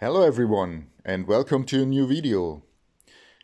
Hello everyone and welcome to a new video.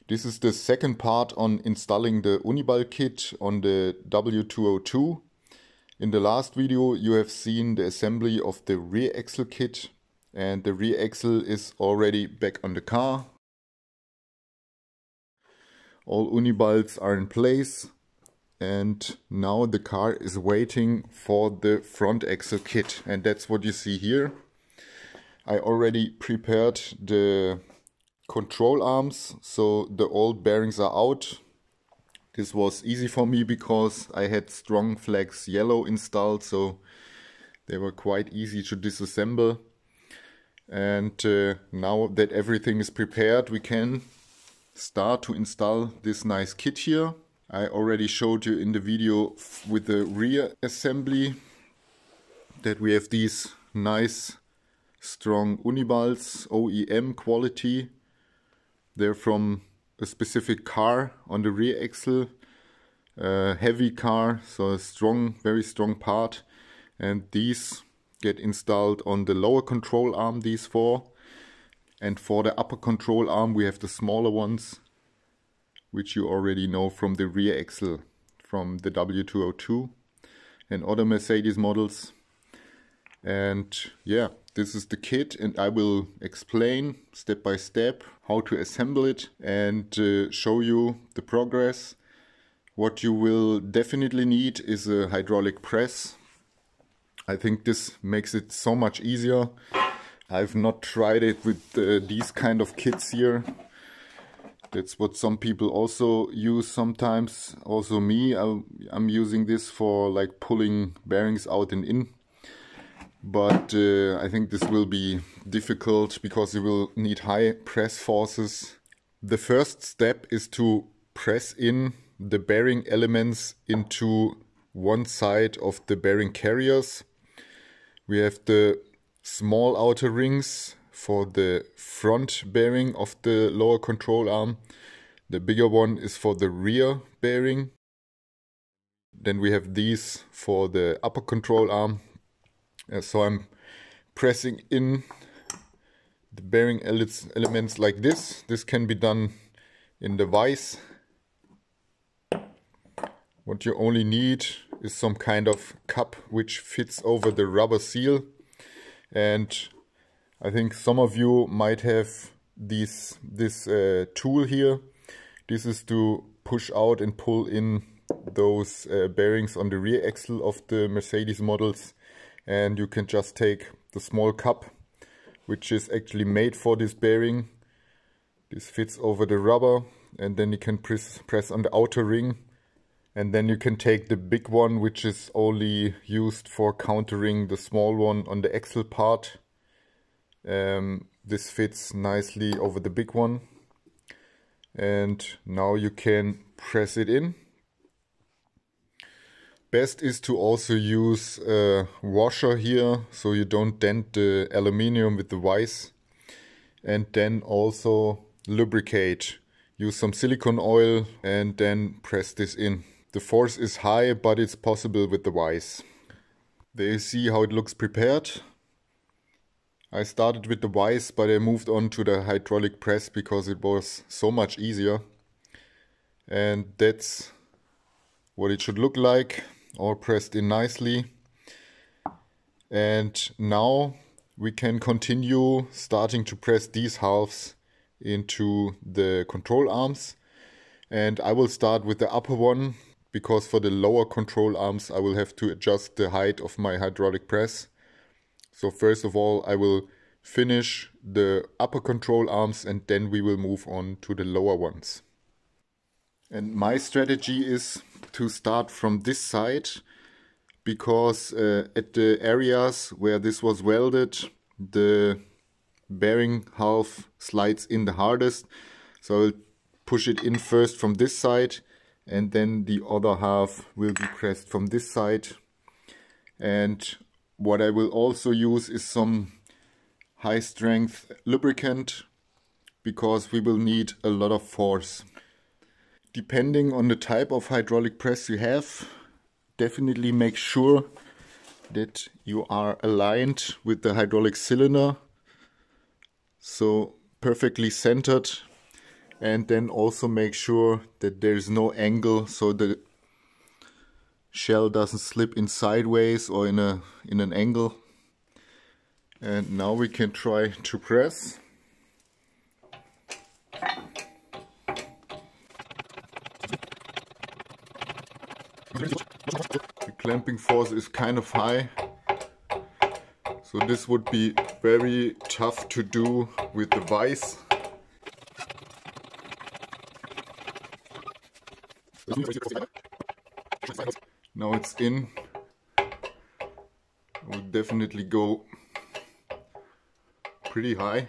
This is the second part on installing the Uniball kit on the W202. In the last video you have seen the assembly of the rear axle kit, and the rear axle is already back on the car. All Uniballs are in place and now the car is waiting for the front axle kit, and that's what you see here. I already prepared the control arms, so the old bearings are out. This was easy for me because I had strong flex yellow installed, so they were quite easy to disassemble. And now that everything is prepared, we can start to install this nice kit here. I already showed you in the video with the rear assembly that we have these nice strong Uniballs, OEM quality. They're from a specific car on the rear axle, heavy car, so a strong, very strong part. And these get installed on the lower control arm, these four. And for the upper control arm we have the smaller ones, which you already know from the rear axle from the W202 and other Mercedes models. And yeah, this is the kit, and I will explain step by step how to assemble it and show you the progress. What you will definitely need is a hydraulic press. I think this makes it so much easier. I've not tried it with these kind of kits here. That's what some people also use sometimes. Also me, I'm using this for like pulling bearings out and in. But I think this will be difficult because you will need high press forces. The first step is to press in the bearing elements into one side of the bearing carriers. We have the small outer rings for the front bearing of the lower control arm. The bigger one is for the rear bearing. Then we have these for the upper control arm. So I'm pressing in the bearing elements like this. This can be done in the vise. What you only need is some kind of cup which fits over the rubber seal. And I think some of you might have this tool here. This is to push out and pull in those bearings on the rear axle of the Mercedes models. And you can just take the small cup, which is actually made for this bearing. This fits over the rubber, and then you can press on the outer ring. And then you can take the big one, which is only used for countering the small one on the axle part. This fits nicely over the big one. And now you can press it in. Best is to also use a washer here, so you don't dent the aluminium with the vise. And then also lubricate. Use some silicone oil and then press this in. The force is high, but it's possible with the vise. There you see how it looks prepared. I started with the vise, but I moved on to the hydraulic press because it was so much easier. And that's what it should look like. All pressed in nicely. And now we can continue starting to press these halves into the control arms. And I will start with the upper one, because for the lower control arms I will have to adjust the height of my hydraulic press. So first of all I will finish the upper control arms and then we will move on to the lower ones. And my strategy is to start from this side, because at the areas where this was welded, the bearing half slides in the hardest. So I'll push it in first from this side, and then the other half will be pressed from this side. And what I will also use is some high strength lubricant, because we will need a lot of force. Depending on the type of hydraulic press you have, definitely make sure that you are aligned with the hydraulic cylinder. so perfectly centered, and then also make sure that there's no angle so the shell doesn't slip in sideways or in an angle. And now we can try to press. The clamping force is kind of high, so this would be very tough to do with the vise. Now it's in. It will definitely go pretty high.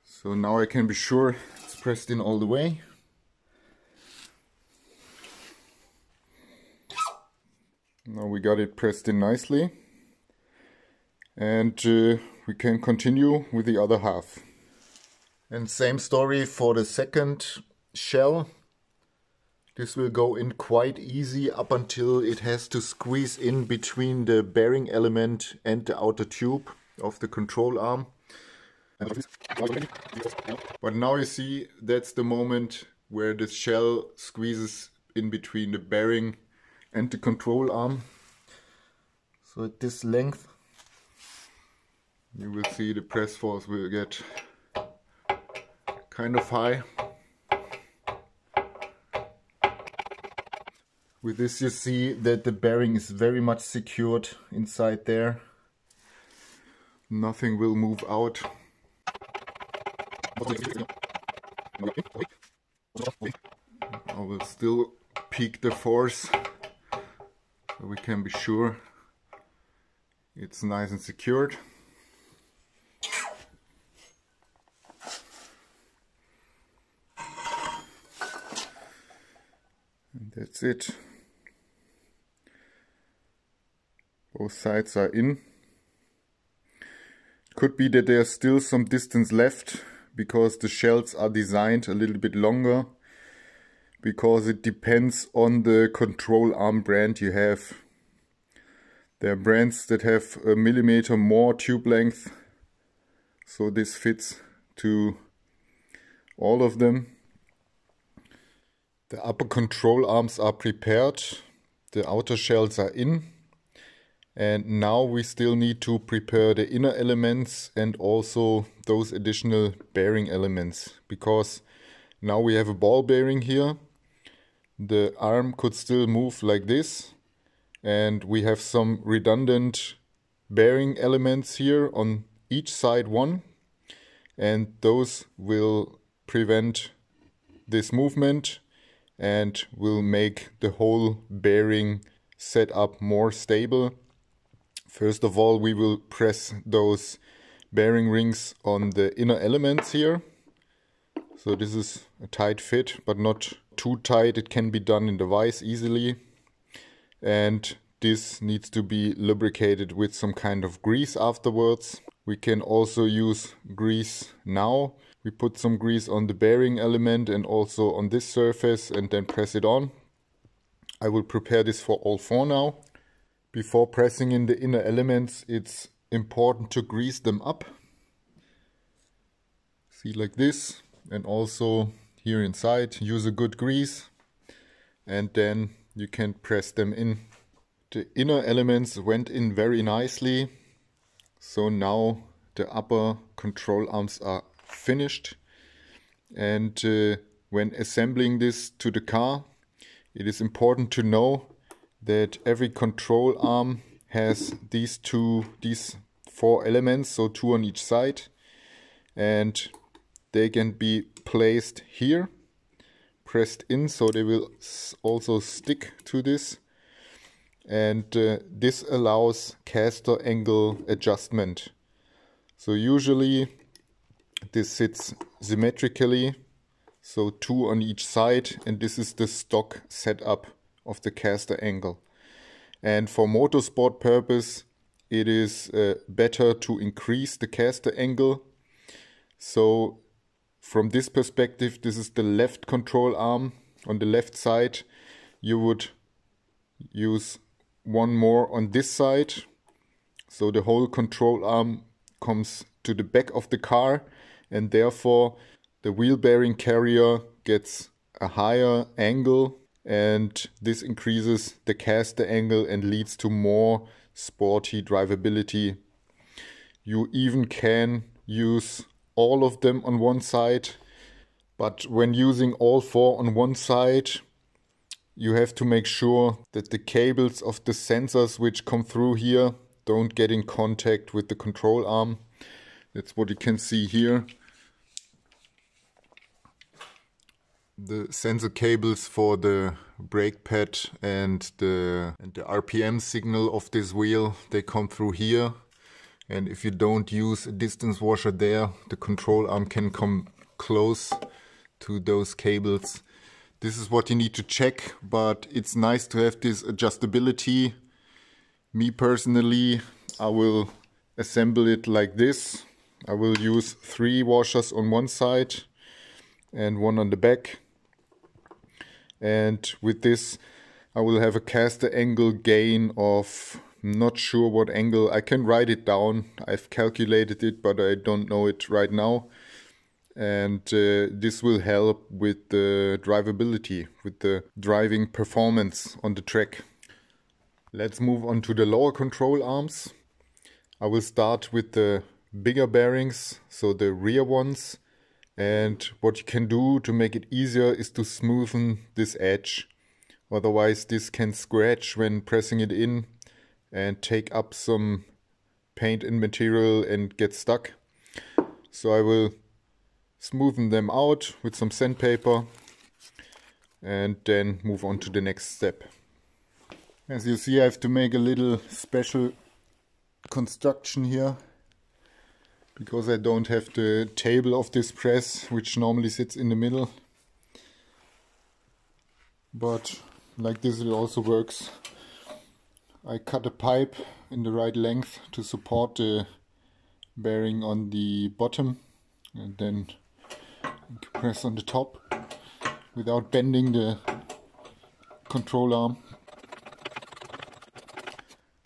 So now I can be sure it's pressed in all the way. Now we got it pressed in nicely. And we can continue with the other half. And same story for the second shell. This will go in quite easy up until it has to squeeze in between the bearing element and the outer tube of the control arm. But now you see that's the moment where the shell squeezes in between the bearing and the control arm. So at this length you will see the press force will get kind of high. With this you see that the bearing is very much secured inside there. Nothing will move out. I will still peak the force so we can be sure it's nice and secured. And that's it. Both sides are in. Could be that there's still some distance left because the shells are designed a little bit longer, because it depends on the control arm brand you have. There are brands that have a millimeter more tube length, so this fits to all of them. The upper control arms are prepared, the outer shells are in. And now we still need to prepare the inner elements and also those additional bearing elements, because now we have a ball bearing here. The arm could still move like this, and we have some redundant bearing elements here on each side one, and those will prevent this movement and will make the whole bearing setup more stable. First of all, we will press those bearing rings on the inner elements here. So this is a tight fit, but not too tight. It can be done in the vise easily. And this needs to be lubricated with some kind of grease afterwards. We can also use grease now. We put some grease on the bearing element and also on this surface and then press it on. I will prepare this for all four now. Before pressing in the inner elements, it's important to grease them up. See, like this. And also here inside, use a good grease. And then you can press them in. The inner elements went in very nicely. So now the upper control arms are finished. And when assembling this to the car, it is important to know that every control arm has these four elements, so two on each side, and they can be placed here, pressed in, so they will also stick to this, and this allows caster angle adjustment. So usually this sits symmetrically, so two on each side, and this is the stock setup of the caster angle. And for motorsport purpose, it is better to increase the caster angle. So from this perspective, this is the left control arm. On the left side, you would use one more on this side. So the whole control arm comes to the back of the car, and therefore the wheel bearing carrier gets a higher angle, and this increases the caster angle and leads to more sporty drivability. You even can use all of them on one side, but when using all four on one side, you have to make sure that the cables of the sensors which come through here don't get in contact with the control arm. That's what you can see here. The sensor cables for the brake pad and the RPM signal of this wheel, they come through here. And if you don't use a distance washer there, the control arm can come close to those cables. This is what you need to check, but it's nice to have this adjustability. Me personally, I will assemble it like this. I will use 3 washers on one side and 1 on the back. And with this, I will have a caster angle gain of not sure what angle. I can write it down. I've calculated it, but I don't know it right now. And this will help with the drivability, with the driving performance on the track. Let's move on to the lower control arms. I will start with the bigger bearings, so the rear ones. And what you can do to make it easier is to smoothen this edge. Otherwise this can scratch when pressing it in and take up some paint and material and get stuck. So I will smoothen them out with some sandpaper and then move on to the next step. As you see, I have to make a little special construction here, because I don't have the table of this press, which normally sits in the middle. But like this it also works. I cut a pipe in the right length to support the bearing on the bottom, and then press on the top without bending the control arm.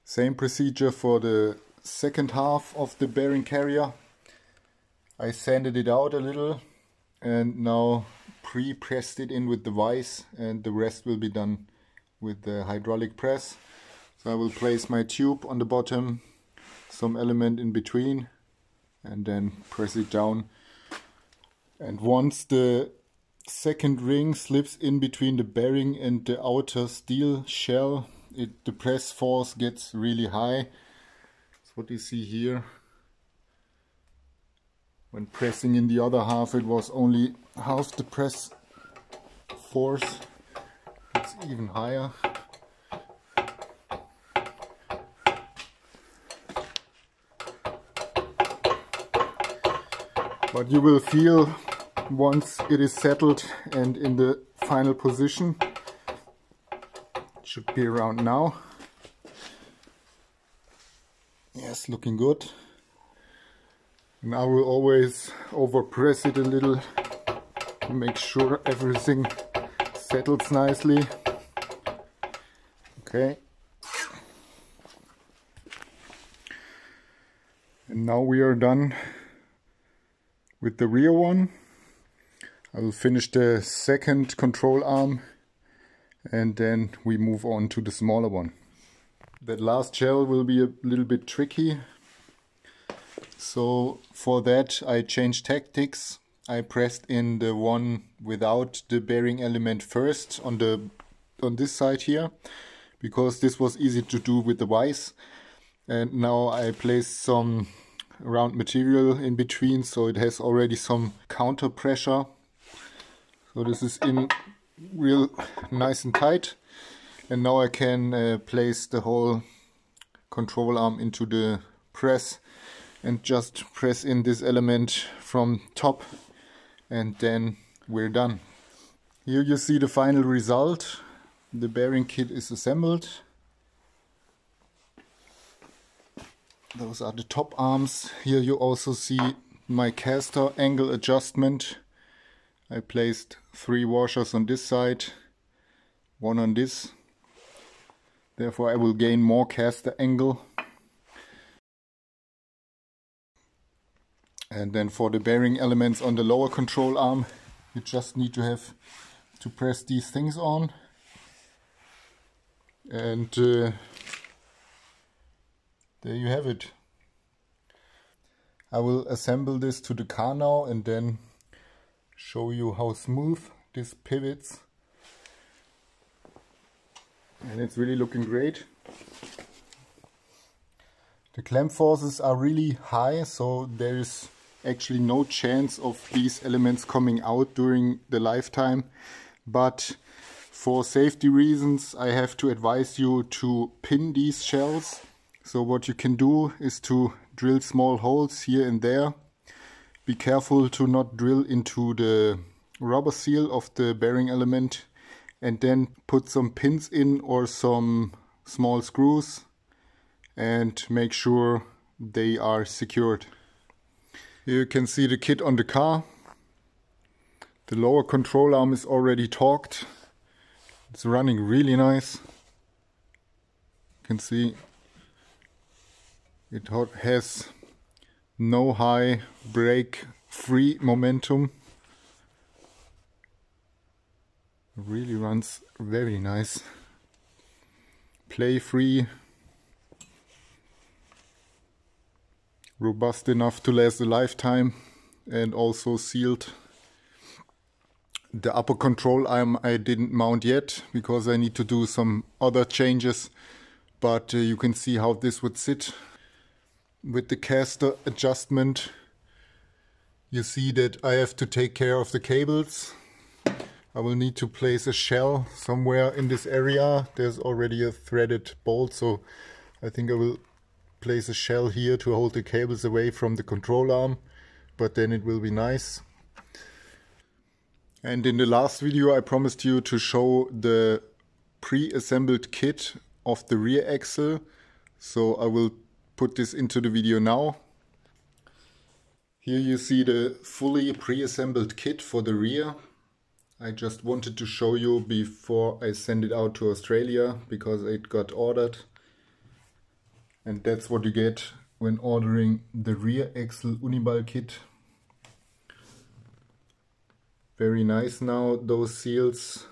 Same procedure for the second half of the bearing carrier. I sanded it out a little and now pre-pressed it in with the vise, and the rest will be done with the hydraulic press. So I will place my tube on the bottom, some element in between, and then press it down. And once the second ring slips in between the bearing and the outer steel shell, the press force gets really high. That's what you see here. When pressing in the other half, it was only half the press force. It's even higher. But you will feel once it is settled and in the final position. It should be around now. Yes, looking good. And I will always overpress it a little to make sure everything settles nicely. Okay. And now we are done with the rear one. I will finish the second control arm and then we move on to the smaller one. That last shell will be a little bit tricky. So for that I changed tactics. I pressed in the one without the bearing element first on this side here, because this was easy to do with the vise. And now I placed some round material in between, so it has already some counter pressure. So this is in real nice and tight. And now I can place the whole control arm into the press and just press in this element from top, and then we're done. Here you see the final result. The bearing kit is assembled. Those are the top arms. Here you also see my caster angle adjustment. I placed 3 washers on this side, 1 on this. Therefore I will gain more caster angle. And then for the bearing elements on the lower control arm, you just need to have to press these things on. And there you have it. I will assemble this to the car now and then show you how smooth this pivots. And it's really looking great. The clamp forces are really high, so there is actually no chance of these elements coming out during the lifetime. But for safety reasons, I have to advise you to pin these shells. So what you can do is to drill small holes here and there. Be careful to not drill into the rubber seal of the bearing element, and then put some pins in or some small screws and make sure they are secured. Here you can see the kit on the car. The lower control arm is already torqued. It's running really nice. You can see it has no high brake free momentum. Really runs very nice. Play free. Robust enough to last a lifetime, and also sealed. The upper control arm I didn't mount yet because I need to do some other changes, but you can see how this would sit. With the caster adjustment, you see that I have to take care of the cables. I will need to place a shell somewhere in this area. There's already a threaded bolt, so I think I will place a shell here to hold the cables away from the control arm, but then it will be nice. And in the last video I promised you to show the pre-assembled kit of the rear axle, so I will put this into the video now. Here you see the fully pre-assembled kit for the rear. I just wanted to show you before I send it out to Australia because it got ordered. And that's what you get when ordering the rear axle Uniball kit. Very nice now, those seals.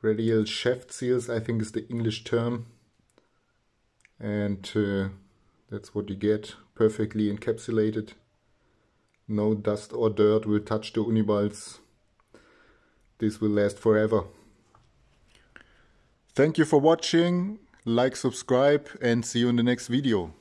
Radial shaft seals, I think is the English term. And that's what you get, perfectly encapsulated. No dust or dirt will touch the Uniballs. This will last forever. Thank you for watching, like, subscribe, and see you in the next video.